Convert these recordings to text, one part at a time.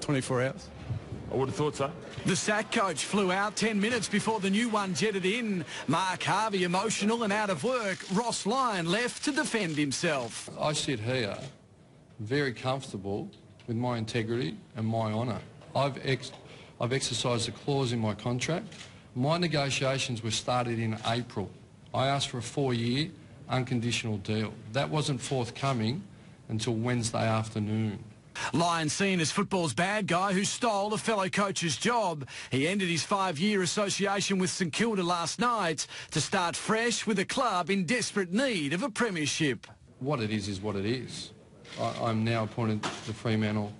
24 hours. I would have thought so. The sack coach flew out 10 minutes before the new one jetted in. Mark Harvey emotional and out of work. Ross Lyon left to defend himself. I sit here very comfortable with my integrity and my honour. I've exercised a clause in my contract. My negotiations were started in April. I asked for a 4-year unconditional deal. That wasn't forthcoming until Wednesday afternoon. Lyon seen as football's bad guy who stole a fellow coach's job. He ended his 5-year association with St Kilda last night to start fresh with a club in desperate need of a premiership. What it is what it is. I'm now appointed the Fremantle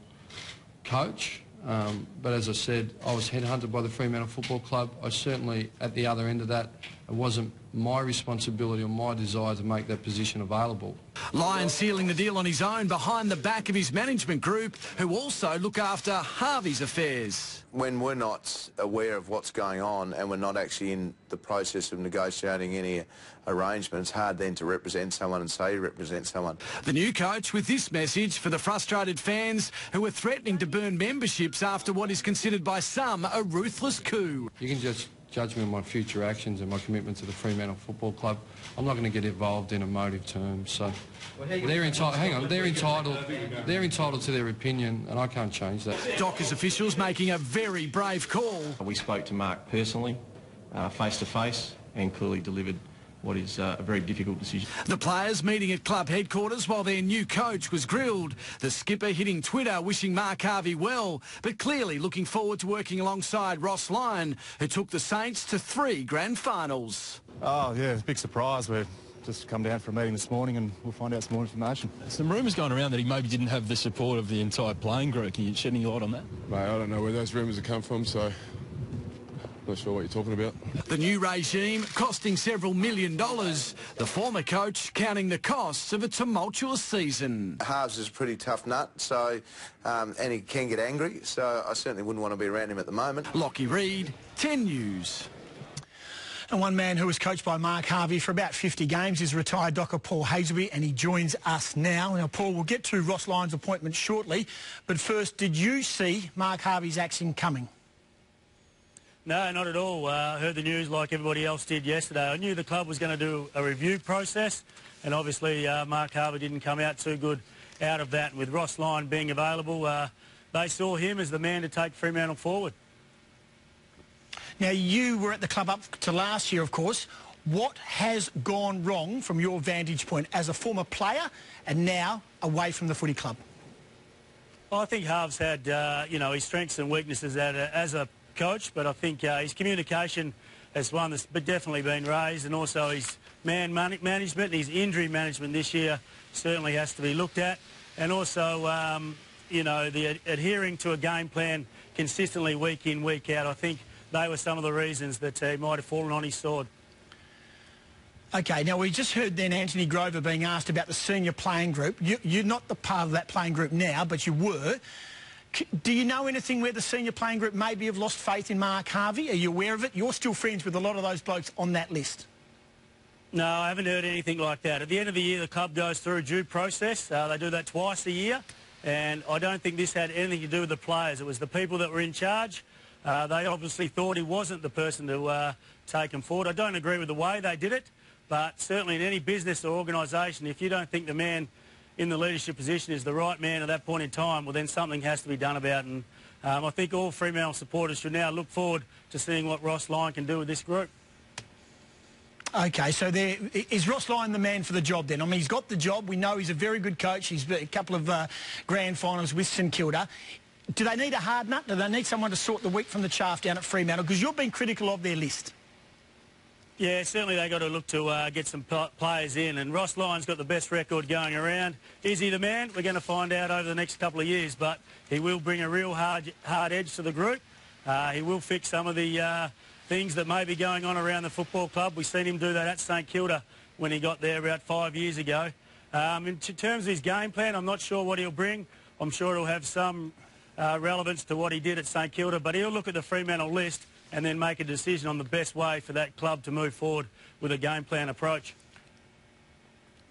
coach, but as I said, I was headhunted by the Fremantle Football Club. I certainly, at the other end of that, it wasn't my responsibility or my desire to make that position available. Lyon sealing the deal on his own behind the back of his management group, who also look after Harvey's affairs. When we're not aware of what's going on and we're not actually in the process of negotiating any arrangements, it's hard then to represent someone and say you represent someone. The new coach with this message for the frustrated fans who are threatening to burn memberships after what is considered by some a ruthless coup. You can just judge me on my future actions and my commitment to the Fremantle Football Club. I'm not going to get involved in emotive terms, so they're entitled to their opinion, and I can't change that. Dockers officials making a very brave call. We spoke to Mark personally, face to face, and clearly delivered what is a very difficult decision. The players meeting at club headquarters while their new coach was grilled. The skipper hitting Twitter wishing Mark Harvey well, but clearly looking forward to working alongside Ross Lyon, who took the Saints to 3 grand finals. Oh, yeah, it's a big surprise. We've just come down for a meeting this morning and we'll find out some more information. Some rumours going around that he maybe didn't have the support of the entire playing group. Can you shed any light on that? Mate, I don't know where those rumours have come from, so not sure what you're talking about. The new regime costing several $1 million. The former coach counting the costs of a tumultuous season. Harves is a pretty tough nut, so and he can get angry, so I certainly wouldn't want to be around him at the moment. Lockie Reed, 10 News. And one man who was coached by Mark Harvey for about 50 games is retired Docker Paul Hasleby, and he joins us now. Now, Paul, we'll get to Ross Lyon's appointment shortly, but first, did you see Mark Harvey's action coming? No, not at all. I heard the news like everybody else did yesterday. I knew the club was going to do a review process, and obviously Mark Harvey didn't come out too good out of that. And with Ross Lyon being available, they saw him as the man to take Fremantle forward. Now, you were at the club up to last year, of course. What has gone wrong from your vantage point as a former player and now away from the footy club? Well, I think Harv's had, his strengths and weaknesses as a coach, but I think his communication has one that's definitely been raised, and also his man management and his injury management this year certainly has to be looked at, and also the adhering to a game plan consistently week in, week out. I think they were some of the reasons that he might have fallen on his sword. OK, now we just heard then Anthony Grover being asked about the senior playing group. You're not the part of that playing group now, but you were. Do you know anything where the senior playing group maybe have lost faith in Mark Harvey? Are you aware of it? You're still friends with a lot of those blokes on that list. No, I haven't heard anything like that. At the end of the year, the club goes through a due process. They do that twice a year, and I don't think this had anything to do with the players. It was the people that were in charge. They obviously thought he wasn't the person to take them forward. I don't agree with the way they did it, but certainly in any business or organisation, if you don't think the man in the leadership position is the right man at that point in time, well, then something has to be done about it. And I think all Fremantle supporters should now look forward to seeing what Ross Lyon can do with this group. OK, so is Ross Lyon the man for the job then? I mean, he's got the job. We know he's a very good coach. He's been a couple of grand finals with St Kilda. Do they need a hard nut? Do they need someone to sort the wheat from the chaff down at Fremantle? Because you've been critical of their list. Yeah, certainly they've got to look to get some players in, and Ross Lyon's got the best record going around. Is he the man? We're going to find out over the next couple of years, but he will bring a real hard edge to the group. He will fix some of the things that may be going on around the football club. We've seen him do that at St Kilda when he got there about 5 years ago. In terms of his game plan, I'm not sure what he'll bring. I'm sure it'll have some relevance to what he did at St Kilda, but he'll look at the Fremantle list and then make a decision on the best way for that club to move forward with a game plan approach.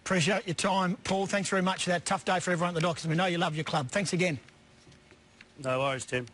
Appreciate your time, Paul. Thanks very much for that. Tough day for everyone at the Dockers. We know you love your club. Thanks again. No worries, Tim.